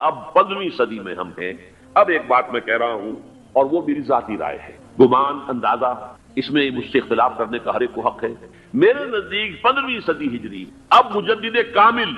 اب 15ویں صدی میں ہم ہیں. اب ایک بات میں کہہ رہا ہوں اور وہ میری ذاتی رائے ہے، گمان اندازہ اس میں مجھ سے اختلاف کرنے کا ہر ایک کو حق ہے. میرے نزدیک 15ویں صدی ہجری اب مجدد کامل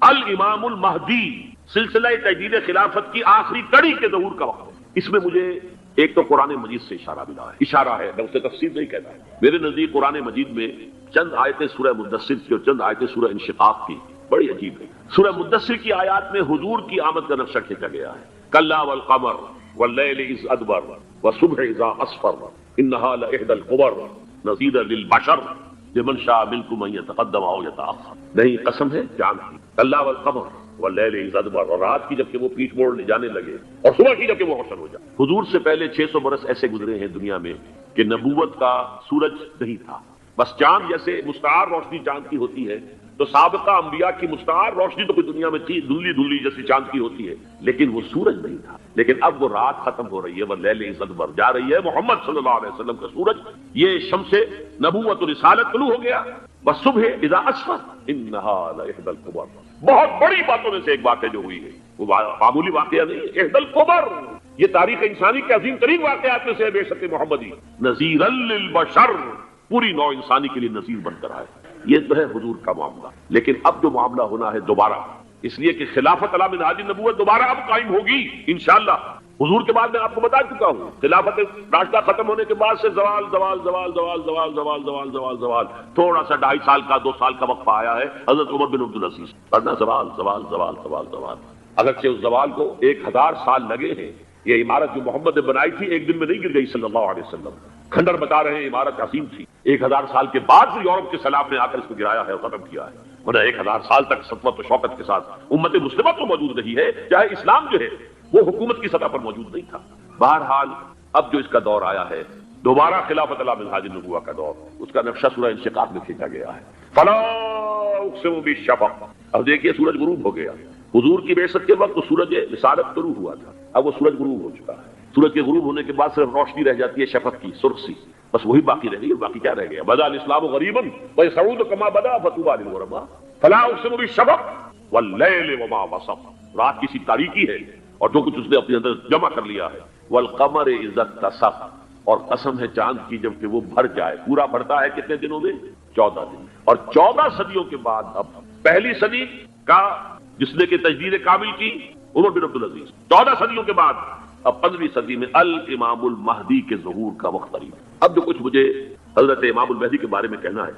الامام المہدی سلسلہ تجدید خلافت کی آخری کڑی کے ظہور کا وقت ہے. اس میں مجھے ایک تو قرآن مجید سے اشارہ ہے، میں اسے تفسیر نہیں کہتا. میرے نزدیک قرآن مجید میں چند آیتیں سورہ مدثر کی اور چند آیتیں سورہ انشقاق کی بڑی عجیب ہے. سورہ مدثر کی آیات میں حضور کی آمد کا نقشہ کھینچا گیا ہے. کلا والقمر واللیل اذ ادبر والصبح اذا اسفر انہا لإحدى الکبر نذیرا للبشر لمن شاء منکم ان یتقدم او یتأخر. نہیں، قسم ہے چاند کی. کلا والقمر واللیل اذ ادبر، اور رات کی جبکہ وہ پیٹھ موڑ جانے لگے اور صبح کی جبکہ وہ روشن ہو جائے. حضور سے پہلے 600 برس ایسے گزرے ہیں دنیا میں کہ نبوت کا سورج نہیں تھا، بس چاند جیسے مستعار روشنی چاند کی ہوتی ہے تو سابقہ انبیاء کی مستعار روشنی تو کوئی دنیا میں تھی، دھندلی دھندلی جیسی چاند کی ہوتی ہے، لیکن وہ سورج نہیں تھا. لیکن اب وہ رات ختم ہو رہی ہے، وہ لیل اذ ادبر جا رہی ہے. محمد صلی اللہ علیہ وسلم کا سورج، یہ شمس نبوت و رسالت طلوع ہو گیا. والصبح اذا اسفر انہا لإحدى الکبر. بہت بڑی باتوں میں سے ایک بات ہے جو ہوئی ہے، وہ معمولی واقعہ نہیں ہے. احدى الکبر، یہ تاریخ انسانی کے عظیم ترین واقعات میں سے ہے. بے شک محمدی نذیرا للبشر، پوری نوع انسانی کے لیے نذیر بن کر آئے. یہ تو ہے حضور کا معاملہ. لیکن اب جو معاملہ ہونا ہے دوبارہ، اس لیے کہ خلافت علی منہاج النبوت دوبارہ اب قائم ہوگی انشاءاللہ. حضور کے بعد میں آپ کو بتا چکا ہوں، خلافت راشدہ ختم ہونے کے بعد سے زوال زوال زوال زوال زوال زوال زوال زوال زوال، تھوڑا سا 2.5 سال کا 2 سال کا وقفہ آیا ہے حضرت عمر بن عبدالعزیز، ورنہ زوال زوال زوال زوال زوال. اگرچہ اس زوال کو 1000 سال لگے ہیں. یہ عمارت جو محمد نے بنائی تھی ایک دن میں نہیں گر گئی صلی اللہ علیہ وسلم. کھنڈر بتا رہے ہیں عمارت عظیم تھی. 1000 سال کے بعد بھی یورپ کے سیلاب نے آ کر اس کو گرایا ہے اور ختم کیا ہے. ورنہ 1000 سال تک سطوت و شوکت کے ساتھ امت مسلمہ تو موجود رہی ہے، چاہے اسلام جو ہے وہ حکومت کی سطح پر موجود نہیں تھا. بہرحال اب جو اس کا دور آیا ہے دوبارہ خلافت علی منہاج النبوہ کا دور، اس کا نقشہ سورہ انشقاق میں کھینچا گیا ہے. فلا اقسم بالشفق. اب دیکھیے سورج غروب ہو گیا. حضور کی بعثت کے وقت تو سورج رسالت طلوع ہوا تھا، اب وہ سورج غروب ہو چکا ہے. سورج کے غروب ہونے کے بعد صرف روشنی رہ جاتی ہے شفق کی، سرخ سی، بس وہی باقی رہ گئی. باقی کیا رہ گیا؟ بدا الاسلام غریبا ویسعود کما بدا فطوبی للغرباء. فلا اقسم بالشفق واللیل وما وسق. رات کی سی تاریکی ہے اور جو کچھ اس نے اپنے اندر جمع کر لیا ہے. والقمر اذا اتسق، اور قسم ہے چاند کی جب کہ وہ بھر جائے. پورا بھرتا ہے کتنے دنوں میں؟ 14 دن. اور 14 صدیوں کے بعد اب پہلی صدی کا جس نے کہ تجدید کامل کی عمر بن عبدالعزیز، 14 صدیوں کے بعد اب 15ویں صدی میں الامام المہدی کے ظہور کا وقت قریب. اب جو کچھ مجھے حضرت امام المہدی کے بارے میں کہنا ہے،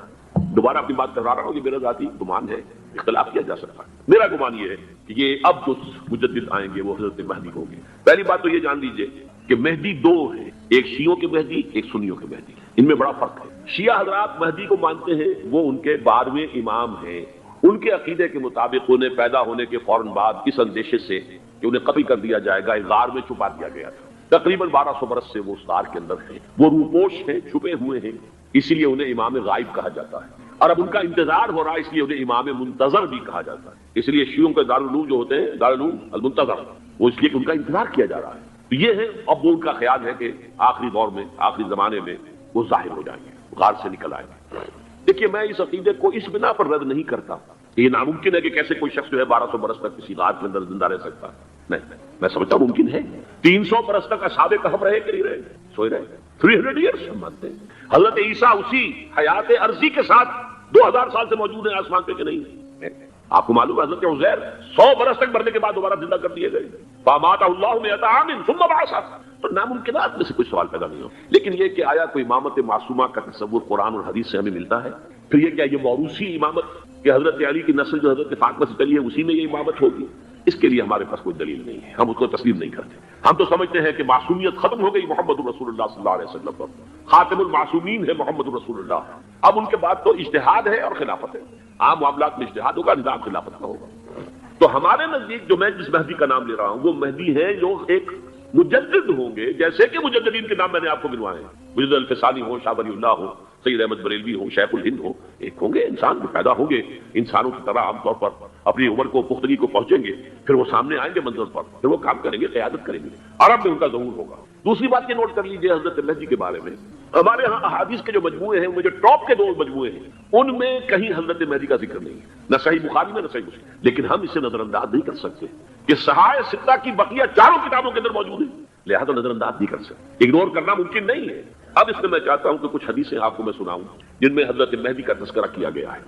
دوبارہ اپنی بات کرا رہا ہوں، یہ میرا ذاتی گمان ہے، اختلاف کیا جا سکتا ہے. میرا گمان یہ ہے کہ یہ اب جو مجدد آئیں گے وہ حضرت مہدی ہوں گے. پہلی بات تو یہ جان لیجئے کہ مہدی 2 ہیں، ایک شیعوں کے مہدی، ایک سنیوں کے مہدی. ان میں بڑا فرق ہے. شیعہ حضرات مہدی کو مانتے ہیں، وہ ان کے 12ویں امام ہیں. ان کے عقیدے کے مطابق انہیں پیدا ہونے کے فوراً بعد اس اندیشے سے کہ انہیں قتل کر دیا جائے گا ایک غار میں چھپا دیا گیا تھا. تقریباً 1200 برس سے وہ اس غار کے اندر ہیں. وہ روپوش ہیں، چھپے ہوئے ہیں، اسی لیے انہیں امام غائب کہا جاتا ہے. اور اب ان کا انتظار ہو رہا ہے، اس لیے انہیں امام منتظر بھی کہا جاتا ہے. اس لیے شیعوں کے دارالعلوم جو ہوتے ہیں دارالعلوم المنتظر، وہ اس لیے کہ ان کا انتظار کیا جا رہا ہے. تو یہ ہے. اب وہ ان کا خیال ہے کہ آخری دور میں، آخری زمانے میں وہ ظاہر ہو جائیں گے، غار سے نکل آئیں گے. دیکھیے میں اس عقیدے کو اس بنا پر رد نہیں کرتا. یہ ناممکن ہے کہ کیسے کوئی شخص جو ہے 1200 برس تک کسی غار کے اندر زندہ رہ سکتا. نہیں، میں سمجھتا ہوں ممکن ہے. 300 برس تک اصحاب کہف رہے کہ نہیں رہے؟ سوئے رہے. 300 ایئرس ہم مانتے ہیں. حضرت عیسیٰ اسی حیات عرضی کے ساتھ 2000 سال سے موجود ہیں آسمان پہ کہ نہیں؟ آپ کو معلوم ہے حضرت عزیر 100 برس تک مرنے کے بعد دوبارہ زندہ کر دیے گئے. فاماتہ اللہ 100 عام ثم بعثہ. تو ناممکنات میں سے کوئی سوال پیدا نہیں ہو. لیکن یہ کہ آیا کوئی امامت معصومہ کا تصور قرآن اور حدیث سے ہمیں ملتا ہے؟ پھر یہ کیا یہ موروثی امامت کہ حضرت علی کی نسل جو حضرت فاطمہ سے چلی ہے اسی میں یہ امامت ہوگی؟ اس کے لیے ہمارے پاس کوئی دلیل نہیں ہے، ہم اس کو تسلیم نہیں کرتے. ہم تو سمجھتے ہیں کہ معصومیت ختم ہو گئی محمد رسول اللہ صلی اللہ علیہ وسلم پر. خاتم المعصومین ہے محمد رسول اللہ. اب ان کے بعد تو اجتہاد ہے اور خلافت ہے. عام معاملات میں اجتہاد ہوگا، نظام خلافت کا ہوگا. تو ہمارے نزدیک جو میں جس مہدی کا نام لے رہا ہوں وہ مہدی ہیں جو ایک مجدد ہوں گے، جیسے کہ مجددین کے نام میں نے آپ کو گنوائے ہیں. مجدد الفسانی ہو، شاہ ولی اللہ ہو، سید احمد بریلوی ہو، شیخ الہند ہو، ایک ہوں گے انسان جو پیدا ہوں گے انسانوں کی طرح عام طور پر اپنی عمر کو پختگی کو پہنچیں گے، پھر وہ سامنے آئیں گے منظر پر، پھر وہ کام کریں گے، قیادت کریں گے، عرب میں ان کا ظہور ہوگا۔ دوسری بات یہ نوٹ کر لیجئے حضرت مہدی کے بارے میں، ہمارے ہاں احادیث کے جو مجموعے ہیں، ان میں جو ٹاپ کے 2 مجموعے ہیں ان میں کہیں حضرت مہدی کا ذکر نہیں ہے، نہ صحیح بخاری میں نہ صحیح مسلم، لیکن ہم اسے نظر انداز نہیں کر سکتے کہ صحائح ستہ کی بقیہ 4 کتابوں کے اندر موجود ہیں، لہذا نظر انداز نہیں کر سکتے، اگنور کرنا ممکن نہیں ہے۔ اب اس میں میں چاہتا ہوں کہ کچھ حدیثیں آپ کو میں سناؤں جن میں حضرت مہدی کا تذکرہ کیا گیا ہے۔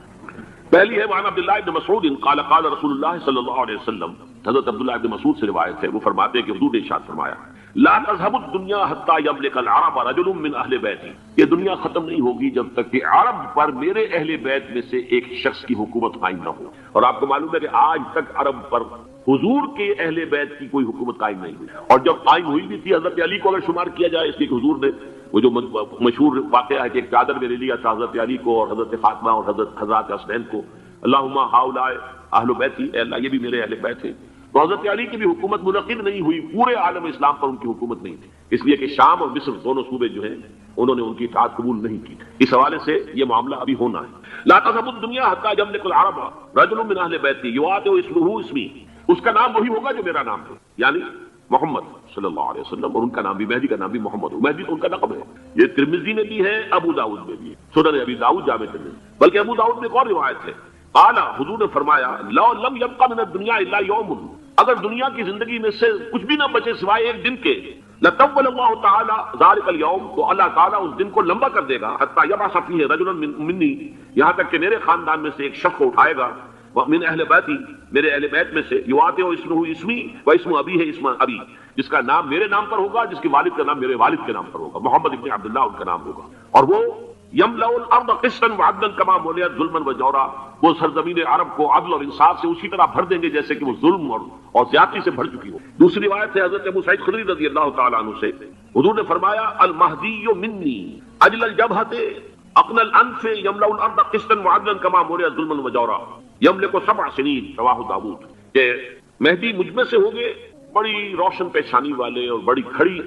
پہلی ہے وعن عبداللہ ابن مسعود قال قال رسول اللہ صلی اللہ علیہ وسلم، حضرت عبداللہ ابن مسعود سے روایت ہے، وہ فرماتے ہیں کہ حضور نے ارشاد فرمایا لا تذهب الدنيا حتى يملك العرب رجل من اہل بیتی، یہ دنیا ختم نہیں ہوگی جب تک کہ عرب پر میرے اہل بیت میں سے ایک شخص کی حکومت قائم نہ ہو۔ اور آپ کو معلوم ہے کہ آج تک عرب پر حضور کے اہل بیت کی کوئی حکومت قائم نہیں ہوئی، اور جب قائم ہوئی بھی تھی حضرت علی کو اگر شمار کیا جائے، اس لیے کہ حضور نے وہ جو مشہور واقعہ ہے کہ ایک چادر میں لے لیا تھا حضرت علی کو اور حضرت فاطمہ اور حضرت حسنین کو، اللہم ہؤلاء اہل بیتی، اے اللہ یہ بھی میرے اہل بیت ہیں، تو حضرت علی کی بھی حکومت منعقد نہیں ہوئی، پورے عالم اسلام پر ان کی حکومت نہیں تھی، اس لیے کہ شام اور مصر دونوں صوبے جو ہیں انہوں نے ان کی اطاعت قبول نہیں کی، اس حوالے سے یہ معاملہ ابھی ہونا ہے۔ لا تذهب الدنيا حتى يملك العرب رجل من اہل بیتی یؤاطئ اسمه اسمی، اس کا نام وہی ہوگا جو میرا نام ہے، یعنی محمد صلی اللہ علیہ وسلم، اور ان کا نام بھی مہدی کا نام بھی محمد ہو، مہدی تو ان کا لقب ہے، یہ ترمذی میں بھی ہے، ابو داؤد میں بھی ہے، سنن ابی داؤد جامع ترمذی، بلکہ ابو داؤد میں ایک اور روایت ہے، قال حضور نے فرمایا لو لم يبق من الدنيا الا يوم، اگر دنیا کی زندگی میں سے کچھ بھی نہ بچے سوائے ایک دن کے، لطول اللہ تعالی ذلك اليوم، تو اللہ تعالیٰ اس دن کو لمبا کر دے گا، حتى يبعث فيه رجلا مني، یہاں تک کہ میرے خاندان میں سے ایک شخص کو اٹھائے گا، من اہل بیتی، میرے اہل بیت میں سے، یؤاطئ اسمه اسمی و اسم ابی ہے اسم ابی، جس کا نام میرے نام پر ہوگا، جس کے والد کا نام میرے والد کے نام پر ہوگا، محمد ابن عبداللہ ان کا نام ہوگا، اور وہ یملأ الارض قسطا وعدلا كما ملئت ظلما وجورا، وہ سرزمین عرب کو عدل اور انصاف سے اسی طرح بھر دیں گے جیسے کہ وہ ظلم اور زیادتی سے بھر چکی ہو۔ دوسری روایت ہے حضرت ابو سعید خدری رضی اللہ تعالی عنہ سے، حضور نے فرمایا المہدی منی اجل الجبهة اقنى الانف یملأ الارض قسطا وعدلا كما ملئت ظلما وجورا یملک 7 سنین، رواہ داؤد، کہ مہدی مجھ میں سے ہوں گے بڑی روشن پیشانی والے اور بڑی کھڑی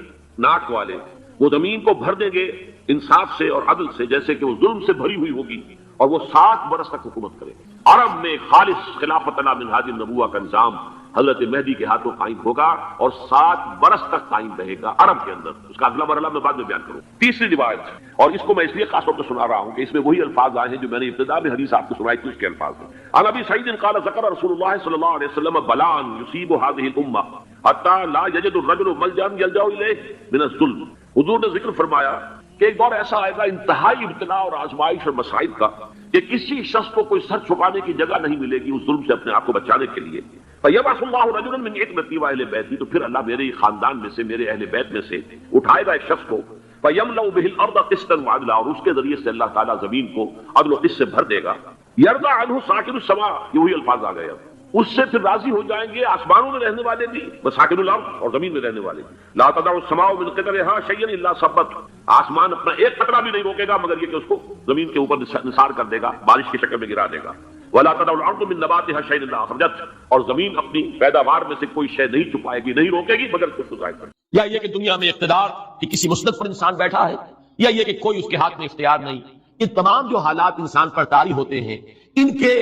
ناک والے، وہ زمین کو بھر دیں گے انصاف سے اور عدل سے جیسے کہ وہ ظلم سے بھری ہوئی ہوگی، اور وہ 7 برس تک حکومت کرے گے۔ عرب میں خالص خلافت علی منہاج النبوہ کا نظام حضرت مہدی کے ہاتھوں قائم ہوگا اور 7 برس تک قائم رہے گا عرب کے اندر، اس کا اگلا مرحلہ میں بعد میں بیان کروں۔ تیسری روایت، اور اس کو میں اس لیے خاص طور پر سنا رہا ہوں کہ اس میں وہی الفاظ آئے ہیں جو میں نے ابتدا میں حدیث آپ کو سنائی تھی، اس کے الفاظ ہیں۔ عن ابی سعید قال ذکر رسول اللہ صلی اللہ علیہ وسلم بلاء یصیب هذه الامه حتى لا يجد الرجل ملجا يلجا الیہ من الظلم، حضور نے ذکر فرمایا کہ ایک دور ایسا آئے گا انتہائی ابتلاء اور آزمائش اور مصائب کا کہ کسی شخص کو کوئی سر چھپانے کی جگہ نہیں ملے گی اس ظلم سے اپنے آپ کو بچانے کے لیے۔ فَيَبْعَثُ اللَّهُ رَجُلًا مِنْ عِتْرَتِي وَأَهْلِ بَيْتِي، تو پھر اللہ میرے خاندان میں سے، میرے اہل بیت میں سے اٹھائے گا ایک شخص کو، فَيَمْلَأُ بِهِ الْأَرْضَ قِسْطًا وَعَدْلًا، اور اس کے ذریعے سے اللہ تعالیٰ زمین کو عدل و قسط سے بھر دے گا۔ يَرْضَى عَنْهُ سَاكِنُ السَّمَاءِ، یہ وہی الفاظ آ گئے، اس سے پھر راضی ہو جائیں گے آسمانوں میں رہنے والے بھی، مساکن الارض، اور زمین میں رہنے والے بھی۔ لا تدع السماء من قطرها شيئا الا صبت، آسمان اپنا ایک قطرہ بھی نہیں روکے گا مگر یہ کہ اس کو زمین کے اوپر نثار کر دے گا، بارش کی شکل میں گرا دے گا۔ ولا تدع الارض من نباتها شيئا الا اخرجت، اور زمین اپنی پیداوار میں سے کوئی شے نہیں چھپائے گی، نہیں روکے گی مگر کچھ ظاہر کرے گی۔ یا یہ کہ دنیا میں اقتدار کہ کسی مسند پر انسان بیٹھا ہے، یا یہ کہ کوئی اس کے ہاتھ میں اختیار نہیں، یہ تمام جو حالات انسان پر طاری ہوتے ہیں، ان کے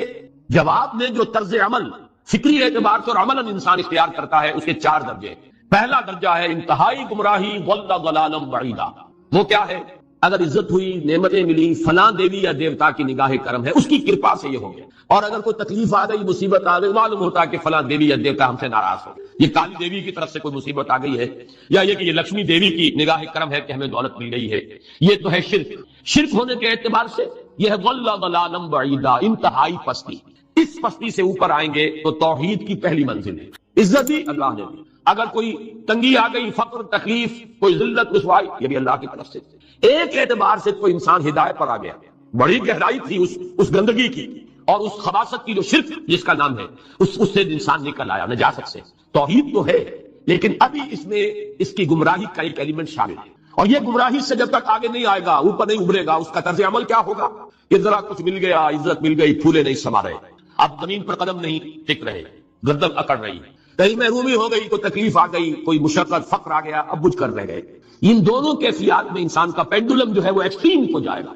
جواب میں جو طرز عمل فکری اعتبار سے اور عملاً انسان اختیار کرتا ہے، اس کے 4 درجے۔ پہلا درجہ ہے انتہائی گمراہی، ضل ضلالا بعیدا، وہ کیا ہے؟ اگر عزت ہوئی، نعمتیں ملی، فلاں دیوی یا دیوتا کی نگاہ کرم ہے، اس کی کرپا سے یہ ہو گیا، اور اگر کوئی تکلیف آ گئی، مصیبت آ گئی، معلوم ہوتا ہے کہ فلاں دیوی یا دیوتا ہم سے ناراض ہو، یہ کالی دیوی کی طرف سے کوئی مصیبت آ گئی ہے، یا یہ کہ یہ لکشمی دیوی کی نگاہ کرم ہے کہ ہمیں دولت مل گئی ہے۔ یہ تو ہے شرک۔ شرک ہونے کے اعتبار سے یہ ہے ضل ضلالا بعیدا، انتہائی پستی۔ اس پستی سے اوپر آئیں گے تو توحید کی پہلی منزل ہے، عزت بھی اللہ نے دی، اگر کوئی تنگی آ گئی، فقر، تکلیف، کوئی ذلت، رسوائی، یہ بھی اللہ کی طرف سے۔ ایک اعتبار سے کوئی انسان ہدایت پر آ گیا، بڑی گہرائی تھی اس گندگی کی اور اس خباثت کی جو شرک جس کا نام ہے، اس سے انسان نکل آیا نجاست سے۔ توحید تو ہے لیکن ابھی اس میں اس کی گمراہی کا ایک ایلیمنٹ شامل ہے، اور یہ گمراہی سے جب تک آگے نہیں آئے گا، اوپر نہیں ابھرے گا، اس کا طرز عمل کیا ہوگا؟ کہ ذرا کچھ مل گیا، عزت مل گئی، پھولے نہیں سما رہے، اب زمین پر قدم نہیں ٹک رہے، گردن اکڑ رہی، کہیں محرومی ہو گئی، کوئی تکلیف آ گئی، کوئی مشقت، فقر آ گیا، اب بجھ کر رہ گئے۔ ان دونوں کیفیات میں انسان کا پینڈولم جو ہے وہ ایکسٹریم کو جائے گا۔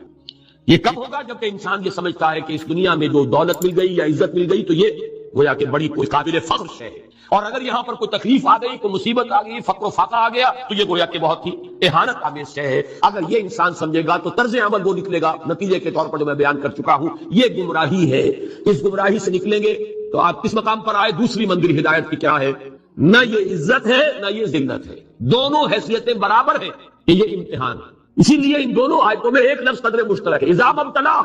یہ کب ہوگا؟ جبکہ انسان یہ سمجھتا ہے کہ اس دنیا میں جو دولت مل گئی یا عزت مل گئی تو یہ گویا کہ بڑی کوئی قابل فخر ہے، اور اگر یہاں پر کوئی تکلیف آ گئی، کوئی مصیبت آ گئی، فقر و فاقہ آ گیا تو یہ گویا کہ بہت ہی اہانت آمیز ہے۔ اگر یہ انسان سمجھے گا تو طرز عمل وہ نکلے گا نتیجے کے طور پر جو میں بیان کر چکا ہوں، یہ گمراہی ہے۔ اس گمراہی سے نکلیں گے تو آپ کس مقام پر آئے؟ دوسری منزل ہدایت کی کیا ہے؟ نہ یہ عزت ہے نہ یہ ذلت ہے، دونوں حیثیتیں برابر ہیں کہ یہ امتحان ہے۔ اسی لیے ان دونوں آیتوں میں ایک لفظ قدر مشترک ہے، اذا مبتلاہ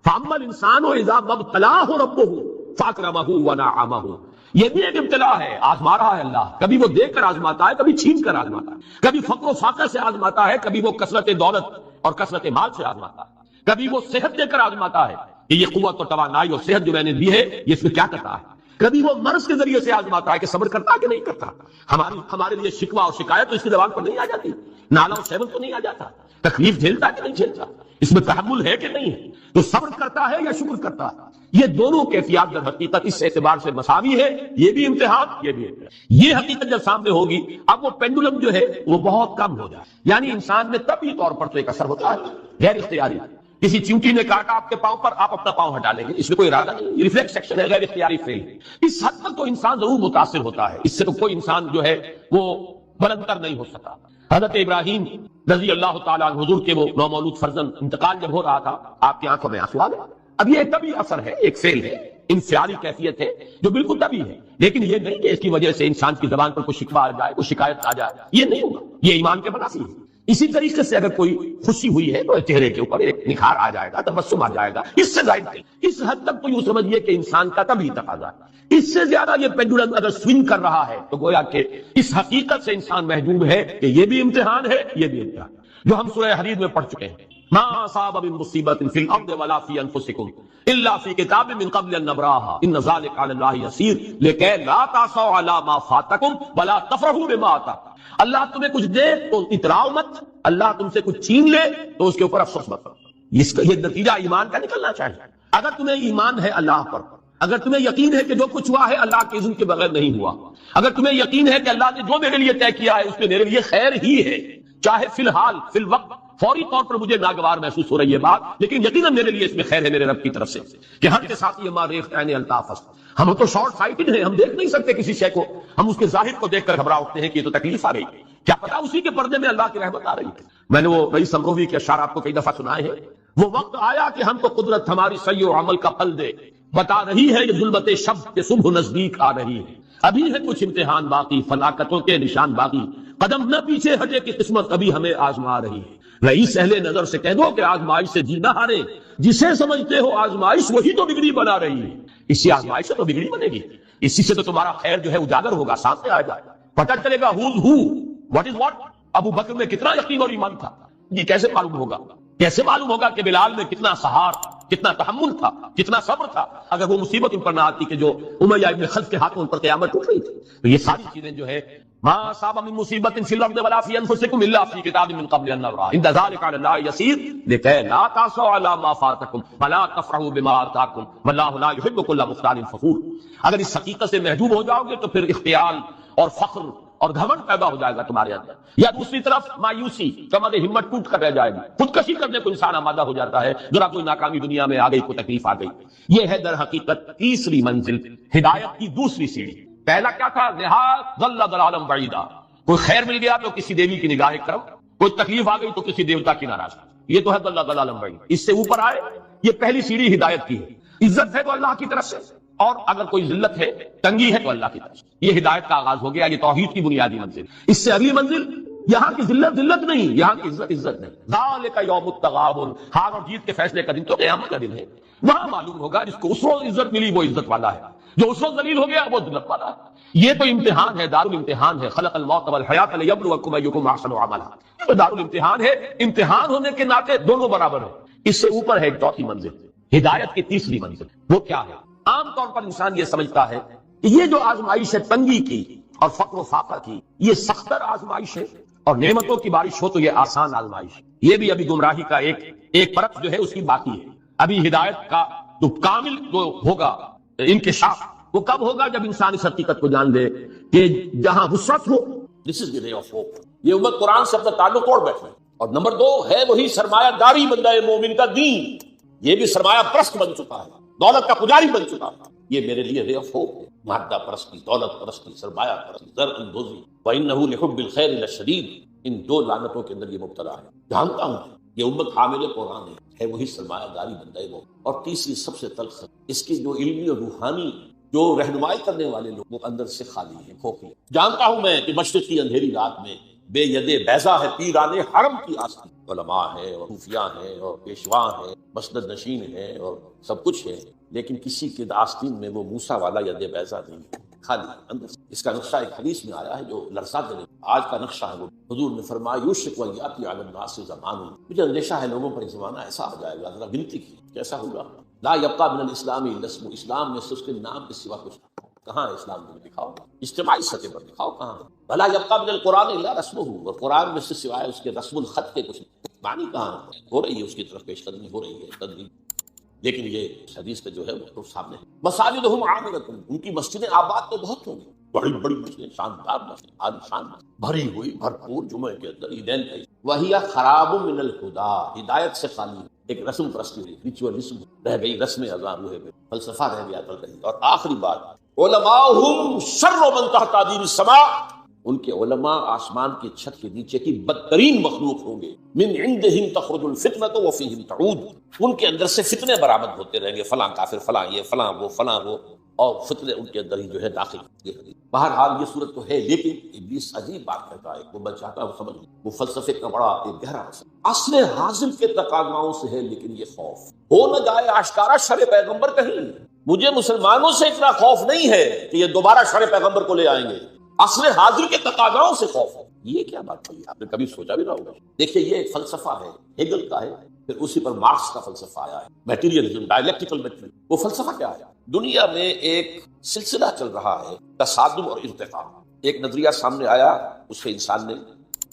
فاما الانسان اذا مبتلاہ ربہ فاکرمہ ونعمہ۔ یہ بھی ایک ابتلا ہے، آزما رہا ہے اللہ، کبھی وہ دے کر آزماتا ہے، کبھی چھین کر آزماتا ہے، کبھی فقر و فاقہ سے آزماتا ہے، کبھی وہ کثرت دولت اور کثرت مال سے آزماتا ہے، کبھی وہ صحت دے کر آزماتا ہے کہ یہ قوت اور توانائی اور صحت جو میں نے دی ہے یہ اس میں کیا کرتا ہے، کبھی وہ مرض کے ذریعے سے آزماتا ہے کہ صبر کرتا ہے کہ نہیں کرتا۔ ہمارے لیے شکوہ اور شکایت تو اس کی زبان پر نہیں آ جاتی، نالا و سیون تو نہیں آ جاتا، تکلیف جھیلتا کہ نہیں جھیلتا، اس میں تحمل ہے کہ نہیں ہے، تو صبر کرتا ہے یا شکر کرتا ہے۔ یہ دونوں کیفیات در حقیقت اس اعتبار سے مساوی ہے، یہ بھی امتحان، یہ بھی امتحان۔ یہ حقیقت جب سامنے ہوگی اب وہ پینڈولم جو ہے وہ بہت کم ہو جائے، یعنی انسان میں طبعی طور پر تو ایک اثر ہوتا ہے غیر اختیاری، کسی چیونٹی نے کاٹا آپ کے پاؤں پر، آپ اپنا پاؤں ہٹا لیں گے، اس میں کوئی ارادہ نہیں، ریفلیکس سیکشن ہے، غیر اختیاری فیل۔ اس حد تک تو انسان ضرور متاثر ہوتا ہے، اس سے تو کوئی انسان جو ہے وہ بلندر نہیں ہو سکا۔ حضرت ابراہیم رضی اللہ تعالیٰ عنہ حضور کے وہ نومولود فرزند انتقال جب ہو رہا تھا، آپ کی آنکھوں میں آنسو آ گئے۔ اب یہ طبعی اثر ہے، ایک فیل ہے، انفعالی کیفیت ہے جو بالکل طبعی ہے، لیکن یہ نہیں کہ اس کی وجہ سے انسان کی زبان پر کوئی شکوہ آ جائے، کوئی شکایت آ جائے، یہ نہیں ہوگا، یہ ایمان کے منافی ہے۔ اسی طریقے سے اگر کوئی خوشی ہوئی ہے تو چہرے کے اوپر ایک نکھار آ جائے گا، تبسم آ جائے گا، اس سے زائد نہیں۔ اس حد تک تو یوں سمجھیے کہ انسان کا طبعی تقاضا ہے۔ اس سے زیادہ یہ پینڈولم اگر سوئنگ کر رہا ہے تو گویا کہ اس حقیقت سے انسان محجوب ہے کہ یہ بھی امتحان ہے، یہ بھی امتحان ہے، جو ہم سورہ حدید میں پڑھ چکے ہیں۔ ما اصاب من مصیبت فی الارض ولا فی انفسکم الا فی کتاب من قبل ان نبراها ان ذلک علی اللہ یسیر لکی لا تعصوا علی ما فاتکم ولا تفرحوا بما آتاکم۔ اللہ تمہیں کچھ دے تو اتراؤ مت، اللہ تم سے کچھ چھین لے تو اس کے اوپر افسوس مت کرو۔ یہ نتیجہ ایمان کا نکلنا چاہیے۔ اگر تمہیں ایمان ہے اللہ پر، اگر تمہیں یقین ہے کہ جو کچھ ہوا ہے اللہ کے اذن کے بغیر نہیں ہوا، اگر تمہیں یقین ہے کہ اللہ نے جو میرے لیے طے کیا ہے اس میں میرے لیے خیر ہی ہے، چاہے فی الحال فی الوقت فوری طور پر مجھے ناگوار محسوس ہو رہی ہے بات، لیکن یقیناً میرے لیے اس میں خیر ہے میرے رب کی طرف سے، کہ ہم کے ساتھ یہ ماریخ عین الطاف است۔ ہم تو شارٹ سائٹڈ ہیں، ہم دیکھ نہیں سکتے کسی شے کو، ہم اس کے ظاہر کو دیکھ کر گھبرا اٹھتے ہیں کہ یہ تو تکلیف آ گئی، کیا پتا اسی کے پردے میں اللہ کی رحمت آ رہی ہے۔ میں نے وہ رئیس امروی کے اشعار آپ کو کئی دفعہ سنائے ہیں، وہ وقت آیا کہ ہم کو قدرت ہماری سعی و عمل کا پھل دے، بتا رہی ہے یہ ظلمت شب کہ صبح نزدیک آ رہی ہے، ابھی ہے کچھ امتحان باقی، فلاکتوں کے نشان باقی، قدم نہ پیچھے ہٹے کہ قسمت ابھی ہمیں آزما رہی ہے۔ رئیس اہل نظر سے کہہ دو کہ آزمائش سے جی نہ ہارے، جسے سمجھتے ہو آزمائش وہی تو بگڑی بنا رہی ہے، اسی آزمائش سے تو بگڑی بنے گی، اسی سے تو تمہارا خیر جو ہے اجاگر ہوگا، سامنے آ جائے گا، پتہ چلے گا who's who، what is what۔ ابو بکر میں کتنا یقین اور ایمان تھا، یہ کیسے معلوم ہوگا؟ کیسے معلوم ہوگا کہ بلال میں کتنا سہار، کتنا تحمل تھا، کتنا صبر تھا، اگر وہ مصیبت ان پر نہ آتی کہ جو امیہ ابن خلف کے ہاتھوں ان پر قیامت ٹوٹ رہی تھی۔ تو یہ ساری چیزیں جو ہے ما اصاب من مصیبت فی الارض ولا فی انفسکم الا فی کتاب من قبل ان نبرأ ان ذلک علی اللہ یسیر لکی لا تعصوا علی ما فاتکم ولا تفرحوا بما آتاکم واللہ لا یحب کل مختال فخور۔ اگر اس حقیقت سے محجوب ہو جاؤ گے تو پھر اختیال اور فخر اور گھمنڈ پیدا ہو جائے گا تمہارے اندر، یا دوسری طرف مایوسی، کمر ہمت ٹوٹ کر رہ جائے گی، خودکشی کرنے کو انسان آمادہ ہو جاتا ہے، ذرا کوئی ناکامی دنیا میں آ گئی، کوئی تکلیف آ گئی۔ یہ ہے در حقیقت تیسری منزل، ہدایت کی دوسری سیڑھی۔ پہلا کیا تھا؟ نہایت ضل ضلالا بعیدا، کوئی خیر مل گیا تو کسی دیوی کی نگاہ کرم، کوئی تکلیف آ گئی تو کسی دیوتا کی ناراضگی، یہ تو ہے ضل ضلالا بعیدا۔ اس سے اوپر آئے، یہ پہلی سیڑھی ہدایت کی ہے، عزت ہے تو اللہ کی طرف سے، اور اگر کوئی ذلت ہے، تنگی ہے تو اللہ کی طرف سے، یہ ہدایت کا آغاز ہو گیا، یہ توحید کی بنیادی منزل۔ اس سے اگلی منزل، یہاں کی ذلت نہیں، یہاں کی عزت نہیں۔ ذالک یوم التغابن، ہار اور جیت کے فیصلے کا دن تو قیامت کا دن ہے، وہاں معلوم ہوگا جس کو اس وقت عزت ملی وہ عزت والا ہے، جو اس وقت ذلیل ہو گیا وہ ذلت والا ہے۔ یہ تو امتحان ہے، دارالامتحان ہے، خلق الموت والحیات لیبلوکم ایکم احسن عملا، یہ دارالامتحان ہے، امتحان ہونے کے ناطے دونوں برابر ہیں۔ اس سے اوپر ہے ایک چوتھی منزل، ہدایت کی تیسری منزل، وہ کیا ہے؟ عام طور پر انسان یہ سمجھتا ہے کہ یہ جو آزمائش ہے تنگی کی اور فقر و فاقہ کی، یہ سختر آزمائش ہے، اور نعمتوں کی بارش ہو تو یہ آسان آزمائش ہے۔ یہ بھی ابھی گمراہی کا ایک پرت جو ہے اس کی باقی ہے۔ ابھی ہدایت کا جو کامل جو ہوگا انکشاف وہ کب ہوگا؟ جب انسان اس حقیقت کو جان لے کہ جہاں وسعت ہو، دس از دی رے آف ہوپ۔ یہ امت قرآن سے اپنا تعلق توڑ بیٹھے، اور نمبر 2 ہے وہی سرمایہ داری بندہ مومن کا دین، یہ بھی سرمایہ پرست بن چکا ہے، دولت کا پجاری بن چکا ہے۔ یہ میرے لیے رے آف ہوپ ہے، مادہ پرستی، دولت پرستی، سرمایہ پرستی، زر اندوزی، وَإِنَّهُ لِحُبِّ الْخَيْرِ لَشَدِيدٌ، ان 2 لعنتوں کے اندر یہ مبتلا ہے۔ جانتا ہوں یہ امت حامل قرآن ہے وہی سرمایہ داری بندہ وہ۔ اور تیسری سب سے تلخ، اس کی جو علمی اور روحانی جو رہنمائی کرنے والے لوگ وہ اندر سے خالی ہیں، کھوکھلے۔ جانتا ہوں میں کہ مشرق کی اندھیری رات میں بے ید بیضا ہے پیران حرم کی آستین، علماء ہیں اور صوفیاء ہیں اور پیشواں ہیں، مسند نشین ہیں اور سب کچھ ہے، لیکن کسی کے آستین میں وہ موسیٰ والا ید بیضا نہیں ہے، خالی اندر سے۔ اس کا نقشہ ایک حدیث میں آیا ہے جو لرزا دینے، آج کا نقشہ ہے وہ۔ حضور نے فرمایا یوشک ویاتی علی الناس زمان، مجھے اندیشہ ہے لوگوں پر ایک زمانہ ایسا آ جائے گا، ذرا گنتی کی کیسا ہوگا، لا یبقى من الاسلام الا اسم، اسلام میں سے اس کے نام کے سوا کچھ کہاں ہے؟ اسلام میں دکھاؤ، اجتماعی سطح پر دکھاؤ کہاں ہے؟ بھلا یبقى من القرآن الا رسمہ، اور قرآن میں سے سوائے اس کے رسم الخط کے کچھ معنی کہاں ہے؟ ہو رہی ہے اس کی طرف پیش قدمی ہو رہی ہے تدریج، لیکن یہ حدیث کا جو ہے وہ تو سامنے ہے۔ مساجدہم عامرۃ، ان کی مسجدیں آباد تو بہت ہوں گی، بڑی بڑی مسجدیں، شاندار مسجد، عالیشان بھری ہوئی بھرپور، جمعے کے اندر عیدین کا وہی خراب من الہدی، ہدایت سے خالی، ایک رسم پرستی ہوئی، ریچولزم رہ گئی، رسم اذاں روحے پہ، فلسفہ رہ گیا تل کہیں۔ اور آخری بات، علماؤہم شر من تحت ادیم السماء، ان کے علماء آسمان کی چھت کے نیچے کی بدترین مخلوق ہوں گے، من عندہم تخرج الفتنۃ وفیہم تعود، ان کے اندر سے فتنے برآمد ہوتے رہیں گے، فلاں کافر، فلاں یہ، فلاں وہ، فلاں وہ، اور فتنے ان کے اندر ہی جو ہے داخل ہوتے ہیں۔ بہرحال یہ صورت تو ہے، لیکن ابلیس عجیب بات کرتا ہے، وہ میں چاہتا ہوں سمجھ، وہ فلسفے کا بڑا ایک گہرا اصل حاصل کے تقاضاؤں سے ہے، لیکن یہ خوف ہو نہ جائے آشکارا شر پیغمبر کہیں، مجھے مسلمانوں سے اتنا خوف نہیں ہے کہ یہ دوبارہ شر پیغمبر کو لے آئیں گے، اصل حاضر کے تقاضاؤں سے خوف ہے۔ یہ کیا بات ہے؟ آپ نے کبھی سوچا بھی نہ ہوگا۔ دیکھیے یہ ایک فلسفہ ہے، ہیگل کا ہے، پھر اسی پر مارکس کا فلسفہ آیا ہے، میٹیریلزم، ڈائلیکٹیکل میٹیریل۔ وہ فلسفہ کیا ہے؟ دنیا میں ایک سلسلہ چل رہا ہے، تصادم اور ارتقاء۔ ایک نظریہ سامنے آیا، اس پہ انسان نے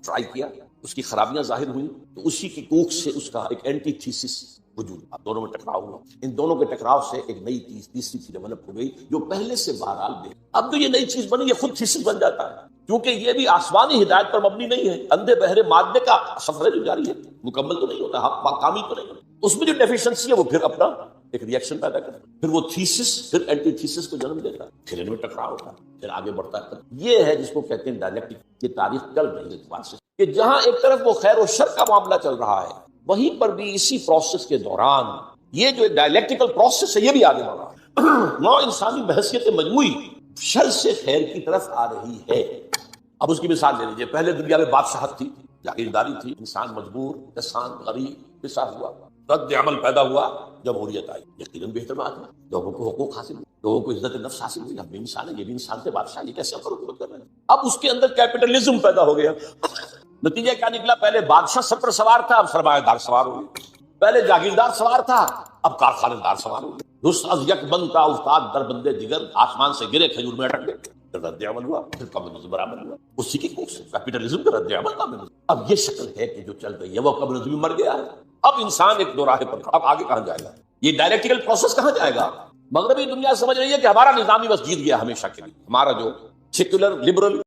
ٹرائی کیا، اس کی خرابیاں ظاہر ہوئیں، تو اسی کی کوکھ سے اس کا ایک اینٹی تھیسس وجود، دونوں میں ٹکراؤ ہوا، ان دونوں کے ٹکراؤ سے ایک نئی چیز، تیسری چیز ڈیولپ ہو گئی جو پہلے سے بہرحال بھی۔ اب جو یہ نئی چیز بنی یہ خود تھیسس بن جاتا ہے، کیونکہ یہ بھی آسمانی ہدایت پر مبنی نہیں ہے، اندھے بہرے مادے کا سفر جو جاری ہے، مکمل تو نہیں ہوتا، حق کامل تو نہیں ہوتا، اس میں جو ڈیفیشنسی ہے وہ پھر اپنا ایک ریئیکشن پیدا کرتا ہے، پھر وہ تھیسس پھر اینٹی تھیسس کو جنم دیتا ہے، پھر ان میں ٹکراؤ ہوتا ہے، پھر آگے بڑھتا ہے۔ یہ ہے جس کو کہتے ہیں ڈائلیکٹک۔ یہ تاریخ چل رہی ہے اعتبار سے کہ جہاں ایک طرف وہ خیر و شر کا معاملہ چل رہا ہے، وہیں پر بھی اسی پروسیس کے دوران یہ جو ڈائلیکٹیکل پروسیس ہے یہ بھی آگے بڑھ رہا ہے۔ نوع انسانی بحثیت مجموعی شر سے خیر کی طرف آ رہی ہے۔ اب اس کی مثال لے لیجیے، پہلے دنیا میں بادشاہت تھی، جاگیرداری تھی، انسان مجبور، کسان، غریب، پسا ہوا، رد عمل پیدا ہوا، جمہوریت آئی، یقیناً بہتر بات ہے، لوگوں کو حقوق حاصل ہوئے، لوگوں کو عزت نفس حاصل ہوئی، ہم بھی انسان ہیں، یہ بھی انسان تھے، بادشاہ یہ کیسے حکومت کر رہے ہیں؟ اب اس کے اندر کیپٹلزم پیدا ہو گیا۔ نتیجہ کیا نکلا؟ پہلے بادشاہ سر پر سوار تھا، اب سرمایہ دار سوار ہو گئے، پہلے جاگیردار سوار تھا، اب کارخانے دار سوار ہو گئے، رس از یک بند کا استاد در بندے دیگر، آسمان سے گرے کھجور میں اٹک گئے، پھر رد عمل ہوا، پھر کمیونزم برآمد ہوا، اسی کی کوکھ سے کیپٹلزم کا رد عمل کمیونزم۔ اب یہ شکل ہے کہ جو چل رہی ہے، وہ کمیونزم مر گیا ہے، اب انسان ایک دو راہ پر، اب آگے کہاں جائے گا؟ یہ ڈائلیکٹیکل پروسیس کہاں جائے گا؟ مغربی دنیا سمجھ رہی ہے کہ ہمارا نظامی بس جیت گیا ہمیشہ کے لیے، ہمارا جو سیکولر لبرل